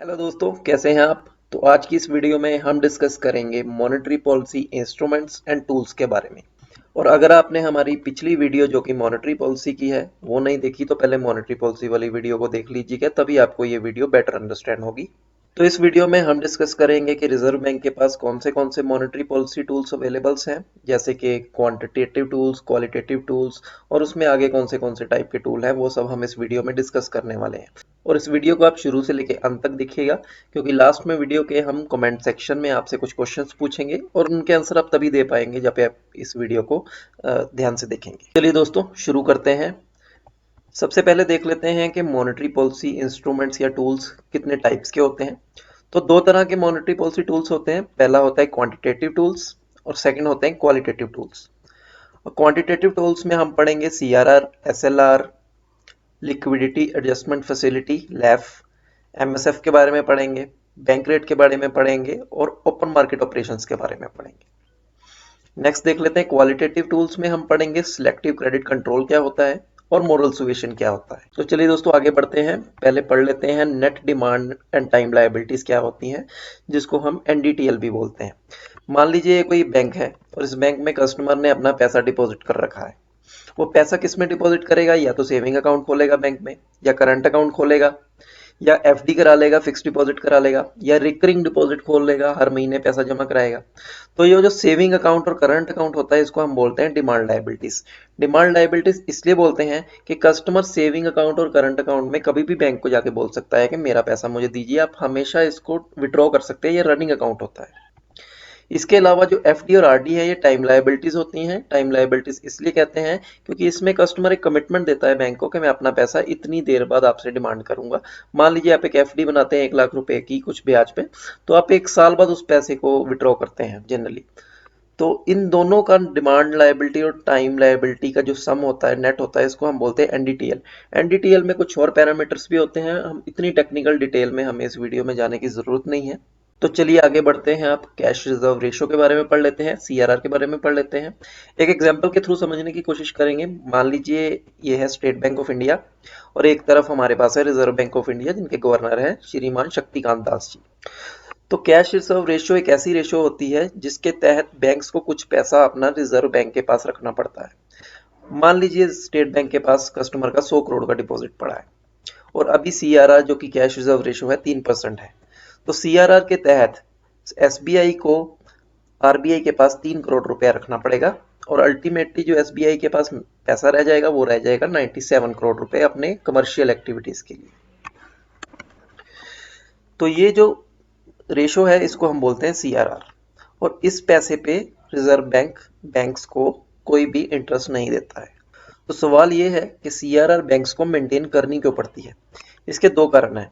Hello दोस्तों, कैसे हैं आप। तो आज की इस वीडियो में हम डिस्कस करेंगे monetary policy instruments and tools के बारे में। और अगर आपने हमारी पिछली वीडियो जो कि मॉनेटरी पॉलिसी की है वो नहीं देखी तो पहले मॉनेटरी पॉलिसी वाली वीडियो को देख लीजिएगा, तभी आपको ये वीडियो बेटर अंडरस्टैंड होगी। तो इस वीडियो में हम डिस्कस करेंगे कि रिजर्व बैंक के पास कौन से मॉनेटरी पॉलिसी टूल्स अवेलेबल्स हैं, जैसे कि क्वांटिटेटिव टूल्स, क्वालिटेटिव टूल्स, और उसमें आगे कौन से टाइप के टूल हैं वो सब हम इस वीडियो में डिस्कस करने वाले हैं। और इस वीडियो को आप शुरू से लेकर अंत तक देखिएगा, क्योंकि लास्ट में वीडियो के हम कमेंट सेक्शन में आपसे कुछ क्वेश्चंस पूछेंगे और उनके आंसर आप तभी दे पाएंगे जब आप इस वीडियो को ध्यान से देखेंगे। चलिए दोस्तों, शुरू करते हैं। सबसे पहले देख लेते हैं कि मॉनेटरी पॉलिसी इंस्ट्रूमेंट्स या टूल्स कितने टाइप्स के होते हैं। तो दो तरह के मॉनेटरी पॉलिसी टूल्स होते हैं। पहला होता है क्वांटिटेटिव टूल्स और सेकंड होते हैं क्वालिटेटिव टूल्स। और क्वांटिटेटिव टूल्स में हम पढ़ेंगे CRR, SLR, liquidity adjustment facility LAF, MSF के बारे में पढ़ेंगे, बैंक रेट के बारे में पढ़ेंगे और ओपन मार्केट ऑपरेशंस के बारे में पढ़ेंगे। नेक्स्ट देख लेते हैं क्वालिटेटिव टूल्स में हम पढ़ेंगे सिलेक्टिव क्रेडिट कंट्रोल क्या होता है और मोरल सुएशन क्या होता है। तो चलिए दोस्तों, आगे बढ़ते हैं। पहले पढ़ लेते हैं net demand and time liabilities क्या होती हैं, जिसको हम एनडीटीएल भी बोलते हैं। मान लीजिए कोई बैंक है और इस बैंक में कस्टमर ने अपना पैसा डिपॉजिट कर रखा है। वो पैसा किस में डिपॉजिट करेगा, या तो सेविंग अकाउंट खोलेगा बैंक में, या करंट अकाउंट खोलेगा, या एफडी करा लेगा, फिक्स डिपॉजिट करा लेगा, या रिकरिंग डिपॉजिट खोल लेगा, हर महीने पैसा जमा कराएगा। तो ये जो सेविंग अकाउंट और करंट अकाउंट होता है इसको हम बोलते हैं डिमांड लायबिलिटीज। डिमांड लायबिलिटीज इसलिए बोलते हैं कि कस्टमर सेविंग अकाउंट और करंट अकाउंट में कभी भी बैंक को जाके बोल सकता है कि मेरा पैसा मुझे दीजिए, आप हमेशा इसको विड्रॉ कर सकते हैं। ये रनिंग अकाउंट होता है। इसके अलावा जो एफडी और आरडी है ये टाइम लायबिलिटीज होती हैं। टाइम लायबिलिटीज इसलिए कहते हैं क्योंकि इसमें कस्टमर एक कमिटमेंट देता है बैंक को कि मैं अपना पैसा इतनी देर बाद आपसे डिमांड करूंगा। मान लीजिए आप एक एफडी बनाते हैं 1 लाख रुपए की कुछ ब्याज पे, तो आप 1 साल बाद उस पैसे को विड्रॉ करते हैं जनरली। तो इन दोनों का डिमांड लायबिलिटी और टाइम लायबिलिटी का जो सम होता है, नेट होता है, इसको हम बोलते हैं एनडीटीएल। एनडीटीएल में कुछ और पैरामीटर्स भी होते हैं, हम इतनी टेक्निकल डिटेल में हमें इस वीडियो में जाने की जरूरत नहीं है। तो चलिए आगे बढ़ते हैं। आप कैश रिजर्व रेशो के बारे में पढ़ लेते हैं, सीआरआर के बारे में पढ़ लेते हैं। एक एग्जांपल के थ्रू समझने की कोशिश करेंगे। मान लीजिए ये है स्टेट बैंक ऑफ इंडिया और एक तरफ हमारे पास है रिजर्व बैंक ऑफ इंडिया, जिनके गवर्नर हैं श्रीमान शक्तिकांत दास जी। तो कैश रिजर्व रेशो एक ऐसी रेशो होती है जिसके तहत बैंक्स को कुछ पैसा अपना रिजर्व बैंक के पास रखना पड़ता है। मान लीजिए स्टेट बैंक के पास कस्टमर का 100 करोड़ का डिपॉजिट पड़ा है और अभी सीआरआर जो कि कैश रिजर्व रेशो है 3% है। तो सीआरआर के तहत एसबीआई को आरबीआई के पास 3 करोड़ रुपया रखना पड़ेगा और अल्टीमेटली जो एसबीआई के पास पैसा रह जाएगा वो रह जाएगा 97 करोड़ रुपए अपने कमर्शियल एक्टिविटीज के लिए। तो ये जो रेशो है इसको हम बोलते हैं सीआरआर। और इस पैसे पे रिजर्व बैंक बैंक्स को कोई भी इंटरेस्ट नहीं देता है। तो सवाल ये है कि सीआरआर बैंक्स को मेंटेन करनी क्यों पड़ती है। इसके दो कारण हैं।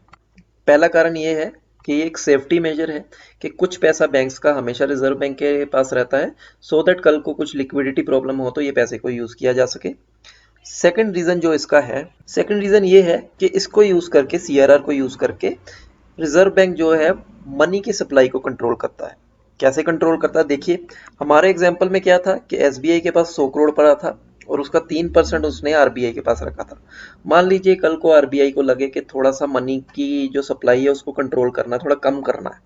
पहला कारण ये है कि ये एक सेफ्टी मेजर है कि कुछ पैसा बैंक्स का हमेशा रिजर्व बैंक के पास रहता है, सो दैट कल को कुछ लिक्विडिटी प्रॉब्लम हो तो ये पैसे को यूज किया जा सके। सेकंड रीजन जो इसका है, सेकंड रीजन ये है कि इसको यूज करके, सीआरआर को यूज करके रिजर्व बैंक जो है मनी की सप्लाई को कंट्रोल करता है। कैसे कंट्रोल करता है, देखिए हमारे एग्जांपल में क्या था कि एसबीआई के पास 100 करोड़ पड़ा था और उसका 3% उसने आरबीआई के पास रखा था। मान लीजिए कल को आरबीआई को लगे कि थोड़ा सा मनी की जो सप्लाई है उसको कंट्रोल करना, थोड़ा कम करना है,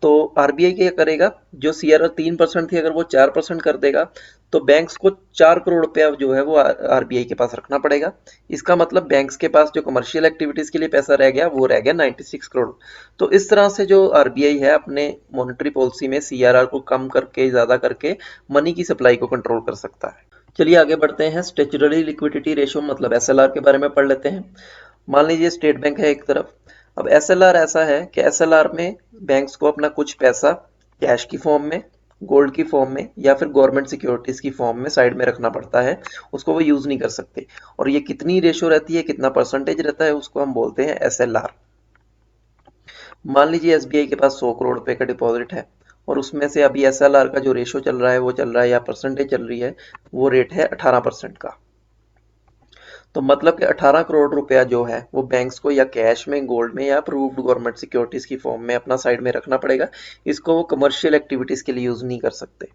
तो आरबीआई क्या करेगा, जो सीआरआर 3% थी अगर वो 4% कर देगा तो बैंक्स को 4 करोड़ रुपया जो है वो आरबीआई के पास रखना पड़ेगा। इसका मतलब बैंक्स के पास जो कमर्शियल एक्टिविटीज के लिए पैसा रह गया वो रह गया 96 करोड़। तो इस तरह से जो आरबीआई है अपने मॉनेटरी पॉलिसी में सीआरआर को कम करके, ज्यादा करके मनी की सप्लाई को कंट्रोल कर सकता है। चलिए आगे बढ़ते हैं। स्टैट्यूटरी लिक्विडिटी रेशियो मतलब एसएलआर के बारे में पढ़ लेते हैं। मान लीजिए स्टेट बैंक है एक तरफ। अब एसएलआर ऐसा है कि एसएलआर में बैंक्स को अपना कुछ पैसा कैश की फॉर्म में, गोल्ड की फॉर्म में या फिर गवर्नमेंट सिक्योरिटीज की फॉर्म में साइड में रखना पड़ता है। उसको वो यूज नहीं कर सकते। और ये कितनी रेशो रहती है, कितना परसेंटेज रहता है, उसको हम बोलते हैं एसएलआर। मान लीजिए एसबीआई के पास 100 करोड़ रुपए का डिपॉजिट है और उसमें से अभी एसएलआर का जो रेशो चल रहा है वो चल रहा है, या परसेंटेज चल रही है, वो रेट है 18% का। तो मतलब कि 18 करोड़ रुपया जो है वो बैंक्स को या कैश में, गोल्ड में या अप्रूव्ड गवर्नमेंट सिक्योरिटीज की फॉर्म में अपना साइड में रखना पड़ेगा। इसको वो कमर्शियल एक्टिविटीज के लिए यूज नहीं कर सकते।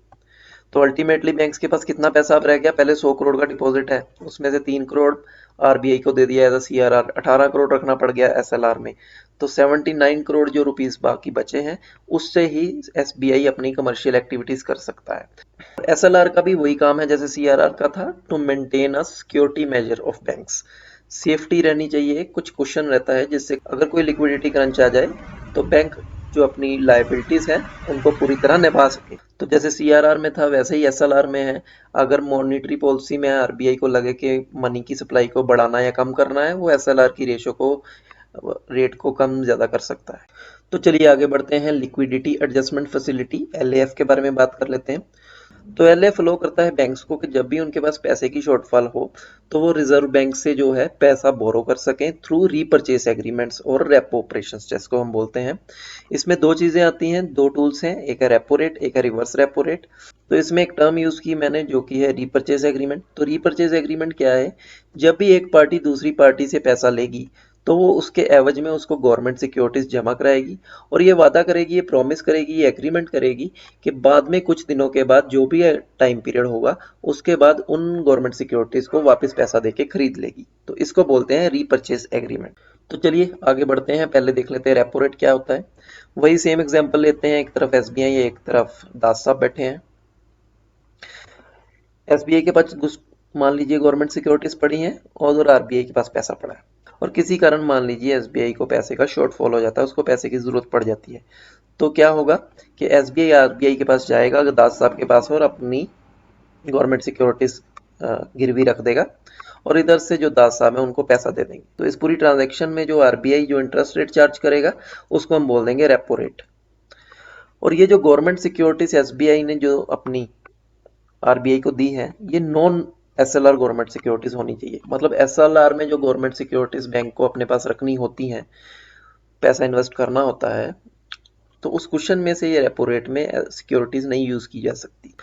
तो अल्टीमेटली बैंक्स के पास कितना पैसा अब रह गया, पहले 100 करोड़ का डिपॉजिट है, उसमें से 3 करोड़ आरबीआई को दे दिया एज अ सीआरआर, 18 करोड़ रखना पड़ गया एसएलआर में, तो 79 करोड़ जो रुपीस बाकी बचे हैं उससे ही एसबीआई अपनी कमर्शियल एक्टिविटीज कर सकता है। एसएलआर का भी वही काम है जैसे सीआरआर का था, to maintain a security measure of banks, safety रहनी चाहिए, कुछ क्वेश्चन रहता है जिससे अगर कोई लिक्विडिटी क्रंच आ जाए तो बैंक जो अपनी लायबिलिटीज हैं उनको पूरी तरह निभा सके। तो जैसे सीआरआर में था वैसे ही एसएलआर में है, अगर मॉनेटरी पॉलिसी में आरबीआई को लगे कि मनी की सप्लाई को बढ़ाना या कम करना है, वो एसएलआर की रेशो को रेट को कम ज्यादा कर सकता है। तो चलिए आगे बढ़ते हैं, लिक्विडिटी एडजस्टमेंट फैसिलिटी एलएएफ के बारे में बात कर लेते हैं। तो एलएएफ अलो करता है बैंक्स को कि जब भी उनके पास पैसे की शॉर्टफॉल हो तो वो रिजर्व बैंक से जो है पैसा बोरो कर सकें थ्रू रीपर्चेस एग्रीमेंट्स और रेपो ऑपरेशंस जिसको हम बोलते हैं। इसमें दो चीजें आती हैं, दो टूल्स हैं, एक है रेपो रेट, एक है रिवर्स रेपो रेट। तो इसमें एक टर्म यूज की मैंने जो कि है रीपर्चेस एग्रीमेंट। तो रीपर्चेस एग्रीमेंट क्या है, जब भी एक पार्टी दूसरी पार्टी से पैसा लेगी तो वो उसके एवज में उसको गवर्नमेंट सिक्योरिटीज जमा कराएगी और ये वादा करेगी, ये प्रॉमिस करेगी, ये एग्रीमेंट करेगी कि बाद में कुछ दिनों के बाद जो भी टाइम पीरियड होगा उसके बाद उन गवर्नमेंट सिक्योरिटीज को वापस पैसा देके खरीद लेगी। तो इसको बोलते हैं रीपर्चेस एग्रीमेंट। तो चलिए आगे बढ़ते हैं, पहले देख लेते हैं रेपो रेट क्या होता है। वही सेम एग्जांपल लेते हैं, एक तरफ एसबीआई है, एक तरफ दास साहब बैठे हैं। एसबीआई के पास मान लीजिए गवर्नमेंट सिक्योरिटीज पड़ी हैं और आरबीआई के पास पैसा पड़ा है और किसी कारण मान लीजिए एसबीआई को पैसे का शॉर्टफॉल हो जाता है, उसको पैसे की जरूरत पड़ जाती है। तो क्या होगा कि एसबीआई आरबीआई के पास जाएगा दास साहब के पास और अपनी गवर्नमेंट सिक्योरिटीज गिरवी रख देगा और इधर से जो दास साहब है उनको पैसा दे देंगे। तो इस पूरी ट्रांजैक्शन में जो आरबीआई जो इंटरेस्ट रेट चार्ज करेगा उसको हम बोल देंगे रेपो रेट। और ये जो गवर्नमेंट सिक्योरिटीज एसबीआई ने जो अपनी आरबीआई को दी है ये नॉन एसएलआर गवर्नमेंट सिक्योरिटीज होनी चाहिए। मतलब एसएलआर में जो गवर्नमेंट सिक्योरिटीज बैंक को अपने पास रखनी होती हैं, पैसा इन्वेस्ट करना होता है, तो उस क्वेश्चन में से ये रेपो रेट में सिक्योरिटीज नहीं यूज की जा सकती।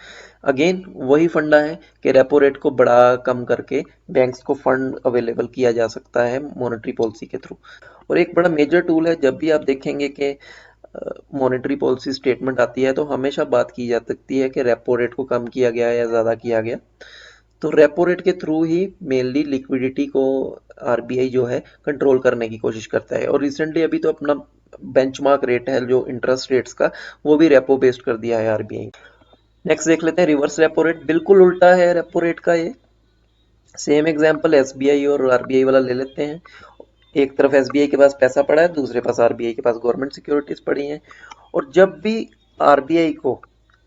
अगेन वही फंडा है कि रेपो रेट को बड़ा कम करके बैंक्स को फंड अवेलेबल किया जा सकता है मॉनेटरी पॉलिसी के थ्रू। और एक बड़ा मेजर टूल है, जब भी आप देखेंगे कि मॉनेटरी पॉलिसी स्टेटमेंट आती है तो हमेशा बात की जा सकती है कि रेपो रेट को कम किया गया या ज्यादा किया गया। तो रेपो रेट के थ्रू ही मेनली लिक्विडिटी को आरबीआई जो है कंट्रोल करने की कोशिश करता है। और रिसेंटली अभी तो अपना बेंचमार्क रेट है जो इंटरेस्ट रेट्स का, वो भी रेपो बेस्ड कर दिया है आरबीआई। नेक्स्ट देख लेते हैं रिवर्स रेपो रेट, बिल्कुल उल्टा है रेपो रेट का। ये सेम एग्जांपल एसबीआई और आरबीआई वाला ले लेते हैं। एक तरफ एसबीआई के पास पैसा पड़ा है, दूसरे पास आरबीआई के पास गवर्नमेंट सिक्योरिटीज पड़ी हैं। और जब भी आरबीआई को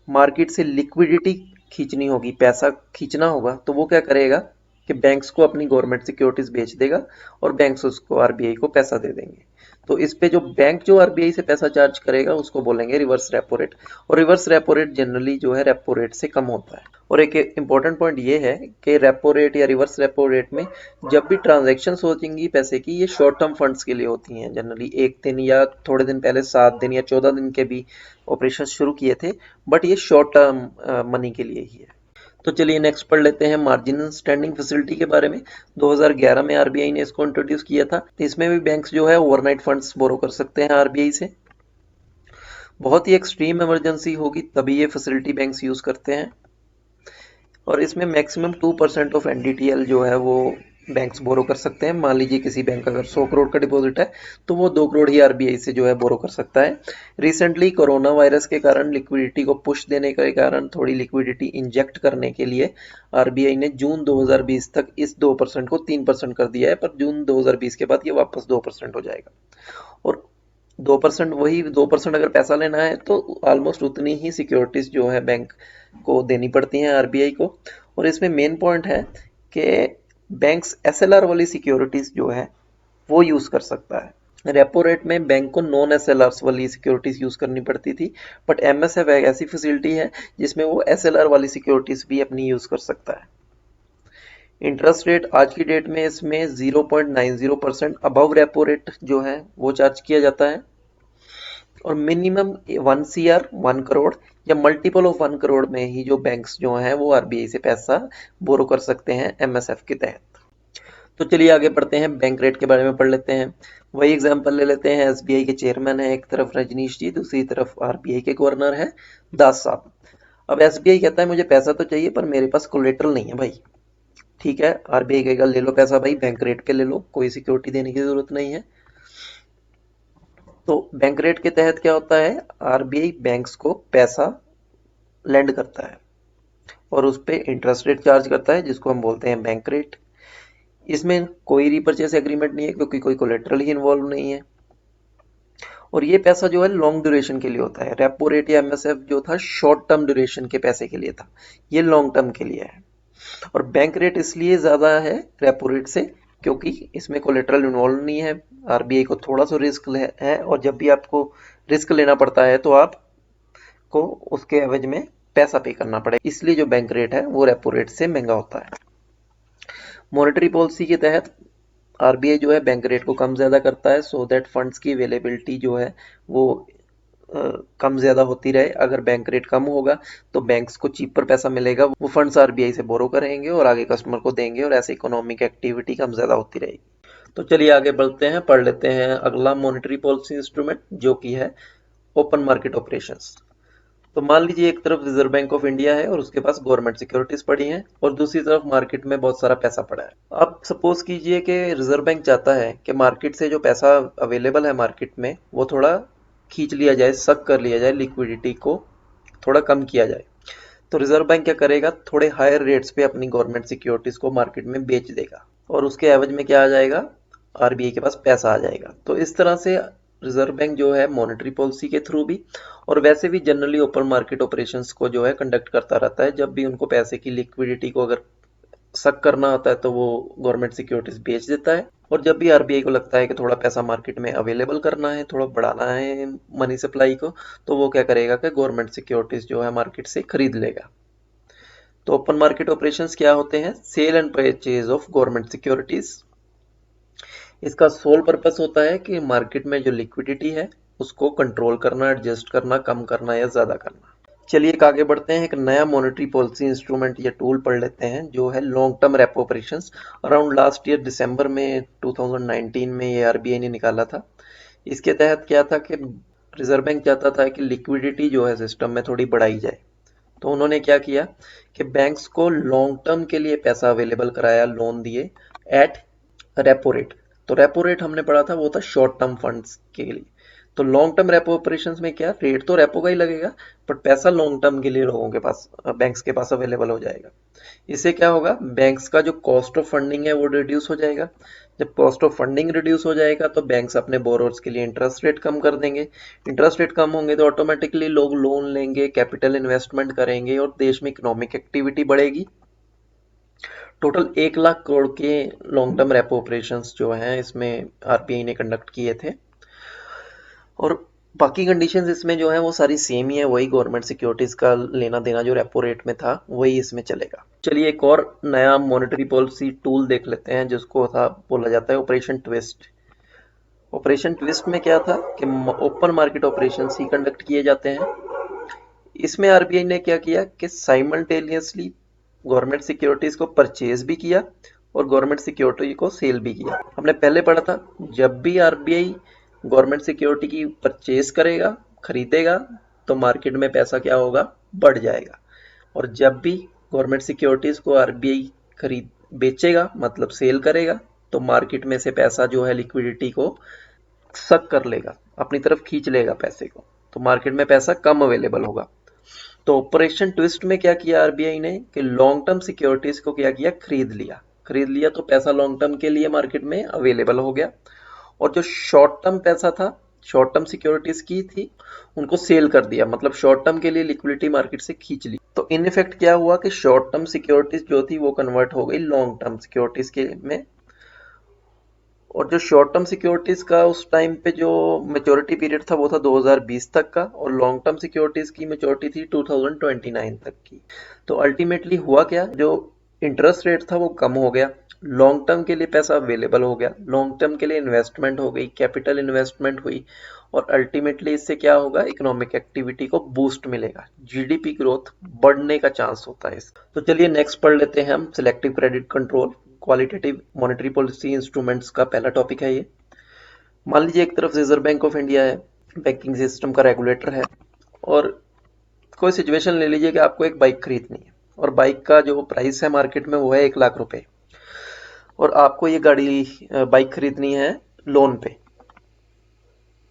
मार्केट से लिक्विडिटी खींचनी होगी, पैसा खींचना होगा, तो वो क्या करेगा कि बैंक्स को अपनी गवर्नमेंट सिक्योरिटीज बेच देगा और बैंक्स उसको आरबीआई को पैसा दे देंगे। तो इस पे जो बैंक जो आरबीआई से पैसा चार्ज करेगा उसको बोलेंगे रिवर्स रेपो रेट। और रिवर्स रेपो रेट जनरली जो है रेपो रेट से कम होता है। और एक इंपॉर्टेंट पॉइंट ये है कि रेपो रेट या रिवर्स रेपो रेट में जब भी ट्रांजेक्शन होती पैसे की, ये शॉर्ट टर्म फंड्स के लिए होती हैं। जनरली एक दिन या थोड़े दिन पहले 7 दिन या 14 दिन के भी ऑपरेशन शुरू किए थे, बट ये शॉर्ट टर्म मनी के लिए ही है। तो चलिए नेक्स्ट पढ़ लेते हैं मार्जिनल स्टैंडिंग फैसिलिटी के बारे में। 2011 में आरबीआई ने इसको इंट्रोड्यूस किया था। तो इसमें भी बैंक्स जो है ओवरनाइट फंड्स बोरो कर सकते हैं आरबीआई से। बहुत ही एक्सट्रीम इमरजेंसी होगी तभी ये फैसिलिटी बैंक्स यूज करते हैं। और इसमें मैक्सिमम 2% ऑफ एनडीटीएल जो है वो बैंक्स बोरो कर सकते हैं। मान लीजिए किसी बैंक का अगर 100 करोड़ का डिपॉजिट है तो वो 2 करोड़ ही आरबीआई से जो है बोरो कर सकता है। रिसेंटली कोरोना वायरस के कारण लिक्विडिटी को पुश देने के कारण थोड़ी लिक्विडिटी इंजेक्ट करने के लिए आरबीआई ने जून 2020 तक इस 2% को 3% कर दिया है, पर जून 2020 के बाद ये वापस 2% हो जाएगा। और 2% वही 2% अगर पैसा लेना है तो ऑलमोस्ट उतनी ही सिक्योरिटीज जो है बैंक को देनी पड़ती हैं आरबीआई को। और इसमें मेन पॉइंट है कि बैंक्स एसएलआर वाली सिक्योरिटीज जो है वो यूज कर सकता है। रेपो रेट में बैंक को नॉन एसएलआर वाली सिक्योरिटीज यूज करनी पड़ती थी, बट एमएसएफ एक ऐसी फैसिलिटी है जिसमें वो एसएलआर वाली सिक्योरिटीज भी अपनी यूज कर सकता है। इंटरेस्ट रेट आज की डेट में इसमें 0.90% अबव रेपो रेट जो है वो चार्ज किया जाता है। और मिनिमम 1 CR 1 करोड़ या मल्टीपल ऑफ 1 करोड़ में ही जो बैंक्स जो हैं वो आरबीआई से पैसा बोरो कर सकते हैं एमएसएफ के तहत। तो चलिए आगे बढ़ते हैं, बैंक रेट के बारे में पढ़ लेते हैं। वही एग्जांपल ले लेते हैं, एसबीआई के चेयरमैन है एक तरफ रजनीश जी, दूसरी तरफ आरबीआई के गवर्नर है दास साहब। अब एसबीआई कहता है मुझे पैसा तो चाहिए पर मेरे पास कोलेटरल नहीं है भाई। ठीक है, आरबीआई कहेगा ले लो पैसा भाई, बैंक रेट पे ले लो, कोई सिक्योरिटी देने की जरूरत नहीं है। तो बैंक रेट के तहत क्या होता है, आरबीआई बैंक्स को पैसा लेंड करता है और उस पे इंटरेस्ट रेट चार्ज करता है जिसको हम बोलते हैं बैंक रेट। इसमें कोई रीपरचेस एग्रीमेंट नहीं है क्योंकि कोई कोलेटरल ही इन्वॉल्व नहीं है। और ये पैसा जो है लॉन्ग ड्यूरेशन के लिए होता है। रेपो रेट या एमएसएफ जो था शॉर्ट टर्म ड्यूरेशन के पैसे के लिए था, ये लॉन्ग टर्म के लिए है। और बैंक रेट इसलिए ज्यादा है रेपो रेट से क्योंकि इसमें कोलेटरल इन्वॉल्व नहीं है। आरबीआई को थोड़ा सा रिस्क है और जब भी आपको रिस्क लेना पड़ता है तो आपको उसके एवज में पैसा पे करना पड़ेगा, इसलिए जो बैंक रेट है वो रेपो रेट से महंगा होता है। मॉनेटरी पॉलिसी के तहत आरबीआई जो है बैंक रेट को कम ज्यादा करता है सो दैट फंड्स की अवेलेबिलिटी जो है वो कम ज्यादा होती रहे। अगर बैंक रेट कम होगा तो बैंक्स को चीपर पैसा मिलेगा, वो फंड्स आरबीआई से बोरो करेंगे और आगे कस्टमर को देंगे और ऐसे इकोनॉमिक एक्टिविटी कम ज्यादा होती रहेगी। तो चलिए आगे बढ़ते हैं, पढ़ लेते हैं अगला मॉनेटरी पॉलिसी इंस्ट्रूमेंट जो कि है ओपन मार्केट ऑपरेशंस। तो मान लीजिए एक तरफ रिजर्व बैंक ऑफ इंडिया है और उसके पास गवर्नमेंट सिक्योरिटीज पड़ी हैं और दूसरी तरफ मार्केट में बहुत सारा पैसा पड़ा है। अब सपोज कीजिए कि रिजर्व बैंक चाहता है कि मार्केट से जो पैसा अवेलेबल है मार्केट में वो थोड़ा खींच लिया जाए, सक कर लिया जाए, लिक्विडिटी को थोड़ा कम किया जाए। तो रिजर्व बैंक क्या करेगा, थोड़े हायर रेट्स पे अपनी गवर्नमेंट सिक्योरिटीज को मार्केट में बेच देगा और उसके एवज में क्या आ जाएगा, आरबीआई के पास पैसा आ जाएगा। तो इस तरह से रिजर्व बैंक जो है मॉनेटरी पॉलिसी के थ्रू भी और वैसे भी जनरली ओपन मार्केट ऑपरेशंस को जो है कंडक्ट करता रहता है। जब भी उनको पैसे की लिक्विडिटी को अगर सक करना होता है तो वो गवर्नमेंट सिक्योरिटीज बेच देता है और जब भी आरबीआई को लगता है कि थोड़ा पैसा मार्केट में अवेलेबल करना है, थोड़ा बढ़ाना है मनी सप्लाई को, तो वो क्या करेगा कि गवर्नमेंट सिक्योरिटीज जो है मार्केट से खरीद लेगा। तो ओपन मार्केट ऑपरेशंस क्या होते हैं, sale and purchase of government securities. इसका सोल पर्पस होता है कि मार्केट में जो लिक्विडिटी है उसको कंट्रोल करना, एडजस्ट करना, कम करना या ज्यादा करना। चलिए एक आगे बढ़ते हैं, एक नया मॉनेटरी पॉलिसी इंस्ट्रूमेंट या टूल पढ़ लेते हैं जो है long term repo operations. Around last year दिसंबर में 2019 में ये आरबीआई ने निकाला था। इसके तहत क्या था कि रिजर्व बैंक चाहता था कि लिक्विडिटी जो है सिस्टम में थोड़ी बढ़ाई जाए। तो उन्होंने क्या किया कि बैंक्स को लॉन्ग टर्म के लिए पैसा अवेलेबल कराया, लोन दिए एट रेपो रेट। तो रेपो रेट हमने पढ़ा था वो था शॉर्ट टर्म फंड्स के लिए। तो लॉन्ग टर्म रेपो ऑपरेशंस में क्या, रेट तो रेपो का ही लगेगा बट पैसा लॉन्ग टर्म के लिए लोगों के पास, बैंक्स के पास अवेलेबल हो जाएगा। इससे क्या होगा, बैंक्स का जो कॉस्ट ऑफ फंडिंग है वो रिड्यूस हो जाएगा। जब कॉस्ट ऑफ फंडिंग रिड्यूस हो जाएगा तो बैंक्स अपने बोरोर्स के लिए इंटरेस्ट रेट कम कर देंगे। इंटरेस्ट रेट कम होंगे तो ऑटोमेटिकली लोग लोन लेंगे, कैपिटल इन्वेस्टमेंट करेंगे और देश में इकोनॉमिक एक्टिविटी बढ़ेगी। टोटल 1 लाख करोड़ के लॉन्ग टर्म रेपो ऑपरेशंस जो हैं इसमें आरबीआई ने कंडक्ट किए थे और बाकी कंडीशंस इसमें जो है वो सारी सेम ही है, वही गवर्नमेंट सिक्योरिटीज का लेना देना जो रेपो रेट में था वही इसमें चलेगा। चलिए एक और नया मॉनेटरी पॉलिसी टूल देख लेते हैं जिसको था बोला जाता है ऑपरेशन ट्विस्ट। ऑपरेशन ट्विस्ट में क्या था कि ओपन मार्केट ऑपरेशन ही कंडक्ट किए जाते हैं। इसमें आरबीआई ने क्या किया कि साइमल्टेनियसली गवर्नमेंट सिक्योरिटीज को परचेज भी किया और गवर्नमेंट सिक्योरिटी को सेल भी किया। हमने पहले पढ़ा था जब भी आरबीआई गवर्नमेंट सिक्योरिटी की परचेज करेगा, खरीदेगा, तो मार्केट में पैसा क्या होगा, बढ़ जाएगा। और जब भी गवर्नमेंट सिक्योरिटीज को आरबीआई खरीद बेचेगा मतलब सेल करेगा तो मार्केट में से पैसा जो है लिक्विडिटी को सक कर लेगा, अपनी तरफ खींच लेगा पैसे को, तो मार्केट में पैसा कम अवेलेबल होगा। तो ऑपरेशन ट्विस्ट में क्या किया आरबीआई ने कि लॉन्ग टर्म सिक्योरिटीज को क्या किया, खरीद लिया तो पैसा लॉन्ग टर्म के लिए मार्केट में अवेलेबल हो गया और जो शॉर्ट टर्म पैसा था, शॉर्ट टर्म सिक्योरिटीज की थी, उनको सेल कर दिया, मतलब शॉर्ट टर्म के लिए लिक्विडिटी मार्केट से खींच ली। तो इन इफेक्ट क्या हुआ कि शॉर्ट टर्म सिक्योरिटीज जो थी वो कन्वर्ट हो गई लॉन्ग टर्म सिक्योरिटीज के में। और जो शॉर्ट टर्म सिक्योरिटीज का उस टाइम पे जो मेच्योरिटी पीरियड था वो था 2020 तक का और लॉन्ग टर्म सिक्योरिटीज की मेच्योरिटी थी 2029 तक की। तो अल्टीमेटली हुआ क्या, जो इंटरेस्ट रेट था वो कम हो गया, लॉन्ग टर्म के लिए पैसा अवेलेबल हो गया, लॉन्ग टर्म के लिए इन्वेस्टमेंट हो गई, कैपिटल इन्वेस्टमेंट हुई और अल्टीमेटली इससे क्या होगा, इकोनॉमिक एक्टिविटी को बूस्ट मिलेगा, जीडीपी ग्रोथ बढ़ने का चांस होता है। तो चलिए नेक्स्ट पढ़ लेते हैं हम selective credit control qualitative monetary policy instruments का पहला टॉपिक है ये। मान लीजिए एक तरफ रिजर्व बैंक ऑफ इंडिया है, बैंकिंग सिस्टम का रेगुलेटर है और कोई सिचुएशन ले लीजिए कि आपको एक बाइक खरीदनी है और बाइक का जो प्राइस है मार्केट में वो है 1 लाख रुपए, और आपको ये बाइक खरीदनी है लोन पे।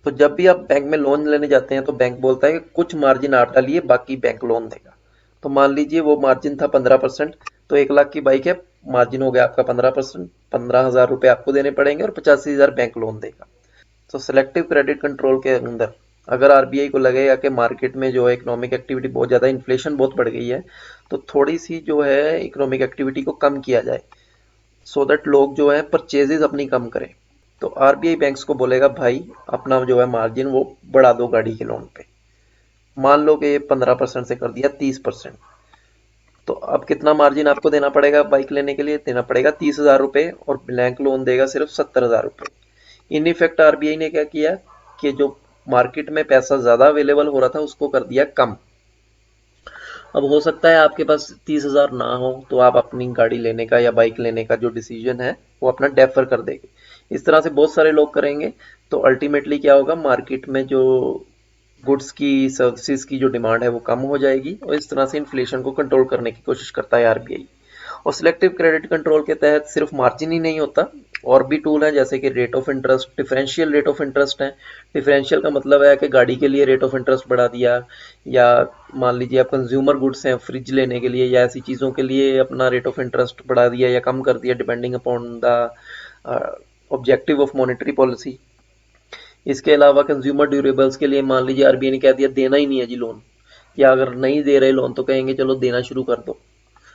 तो जब भी आप बैंक में लोन लेने जाते हैं तो बैंक बोलता है कि कुछ मार्जिन आप डालिए, बाकी बैंक लोन देगा। तो मान लीजिए वो मार्जिन था 15%, तो 1 लाख की बाइक है, मार्जिन हो गया आपका 15%, 15,000 रुपये आपको देने पड़ेंगे और 85,000 बैंक लोन देगा। तो सिलेक्टिव क्रेडिट कंट्रोल के अंदर अगर आरबीआई को लगेगा कि मार्केट में जो है इकोनॉमिक एक्टिविटी बहुत ज़्यादा, इन्फ्लेशन बहुत बढ़ गई है, तो थोड़ी सी जो है इकोनॉमिक एक्टिविटी को कम किया जाए, सो दैट लोग जो है परचेजेज अपनी कम करें, तो आरबीआई बैंक्स को बोलेगा भाई अपना जो है मार्जिन वो बढ़ा दो गाड़ी के लोन पे। मान लो कि ये 15% से कर दिया 30%, तो अब कितना मार्जिन आपको देना पड़ेगा बाइक लेने के लिए? देना पड़ेगा 30,000 रुपये, और बैंक लोन देगा सिर्फ 70,000 रुपये। इन इफेक्ट आरबीआई ने क्या किया कि जो मार्केट में पैसा ज्यादा अवेलेबल हो रहा था उसको कर दिया कम। अब हो सकता है आपके पास 30,000 ना हो, तो आप अपनी गाड़ी लेने का या बाइक लेने का जो डिसीजन है वो अपना डेफर कर देंगे। इस तरह से बहुत सारे लोग करेंगे, तो अल्टीमेटली क्या होगा, मार्केट में जो गुड्स की सर्विसेज की जो डिमांड है वो कम हो जाएगी, और इस तरह से इन्फ्लेशन को कंट्रोल करने की कोशिश करता है आरबीआई। और सिलेक्टिव क्रेडिट कंट्रोल के तहत सिर्फ मार्जिन ही नहीं होता, और भी टूल है जैसे कि rate of interest, differential rate of interest है। डिफरेंशियल का मतलब है कि गाड़ी के लिए रेट ऑफ इंटरेस्ट बढ़ा दिया, या मान लीजिए आप कंज्यूमर गुड्स हैं, फ्रिज लेने के लिए या ऐसी चीज़ों के लिए अपना रेट ऑफ इंटरेस्ट बढ़ा दिया या कम कर दिया, depending upon the objective of monetary policy. इसके अलावा कंज्यूमर ड्यूरेबल्स के लिए मान लीजिए आरबीआई ने कह दिया देना ही नहीं है जी लोन, या अगर नहीं दे रहे लोन तो कहेंगे चलो देना शुरू कर दो।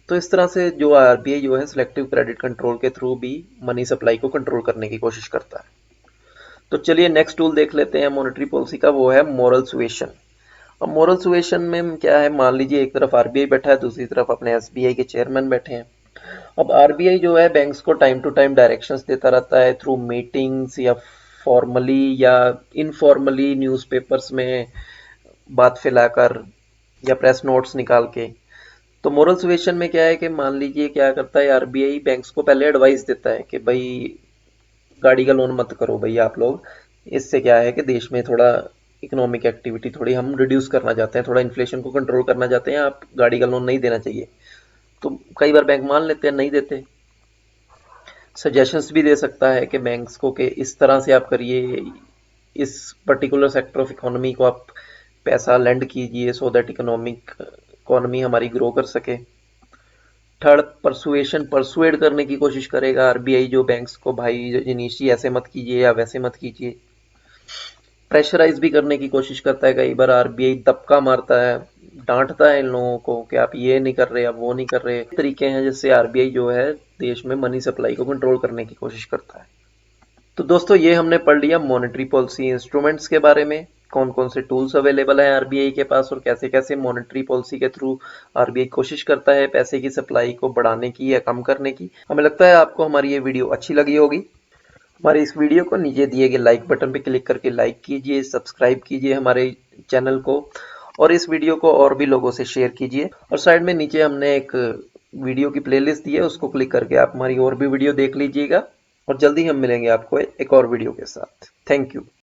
तो इस तरह से जो आरबीआई जो है सिलेक्टिव क्रेडिट कंट्रोल के थ्रू भी मनी सप्लाई को कंट्रोल करने की कोशिश करता है। तो चलिए नेक्स्ट टूल देख लेते हैं मॉनेटरी पॉलिसी का, वो है मोरल सुएशन। अब मोरल सुएशन में क्या है, मान लीजिए एक तरफ आरबीआई बैठा है, दूसरी तरफ अपने एसबीआई के चेयरमैन बैठे हैं। अब आरबीआई जो है बैंक्स को टाइम टू टाइम डायरेक्शंस देता रहता है थ्रू मीटिंग्स, या फॉर्मली या इनफॉर्मली न्यूज़पेपर्स में बात फैलाकर, या प्रेस नोट्स निकाल के। तो मोरल सुएशन में क्या है कि मान लीजिए क्या करता है आरबीआई, बैंक्स को पहले एडवाइस देता है कि भाई गाड़ी का लोन मत करो भाई आप लोग, इससे क्या है कि देश में थोड़ा इकोनॉमिक एक्टिविटी थोड़ी हम रिड्यूस करना चाहते हैं, थोड़ा इन्फ्लेशन को कंट्रोल करना चाहते हैं, आप गाड़ी का लोन नहीं देना चाहिए। तो कई बार बैंक मान लेते हैं, नहीं देते। सजेशंस भी दे सकता है कि बैंक्स को कि इस तरह से आप करिए, इस पर्टिकुलर सेक्टर ऑफ इकोनॉमी को आप पैसा लेंड कीजिए, सो दैट इकोनॉमी हमारी ग्रो कर सके। थर्ड, परसुएशन, परसुएड करने की कोशिश करेगा आरबीआई जो बैंक्स को, भाई जिनीशी ऐसे मत कीजिए या वैसे मत कीजिए। प्रेशराइज भी करने की कोशिश करता है, कई बार आरबीआई दबका मारता है, डांटता है इन लोगों को कि आप ये नहीं कर रहे, आप वो नहीं कर रहे। तरीके हैं जिससे आरबीआई जो है देश में मनी सप्लाई को कंट्रोल करने की कोशिश करता है। तो दोस्तों ये हमने पढ़ लिया मॉनेटरी पॉलिसी इंस्ट्रूमेंट्स के बारे में, कौन कौन से टूल्स अवेलेबल हैं आरबीआई के पास, और कैसे कैसे मॉनेटरी पॉलिसी के थ्रू आरबीआई कोशिश करता है पैसे की सप्लाई को बढ़ाने की या कम करने की। हमें लगता है आपको हमारी ये वीडियो अच्छी लगी होगी। हमारे इस वीडियो को नीचे दिए गए लाइक बटन पर क्लिक करके लाइक कीजिए, सब्सक्राइब कीजिए हमारे चैनल को, और इस वीडियो को और भी लोगों से शेयर कीजिए। और साइड में नीचे हमने एक वीडियो की प्लेलिस्ट दी है, उसको क्लिक करके आप हमारी और भी वीडियो देख लीजिएगा, और जल्दी हम मिलेंगे आपको एक और वीडियो के साथ। Thank you.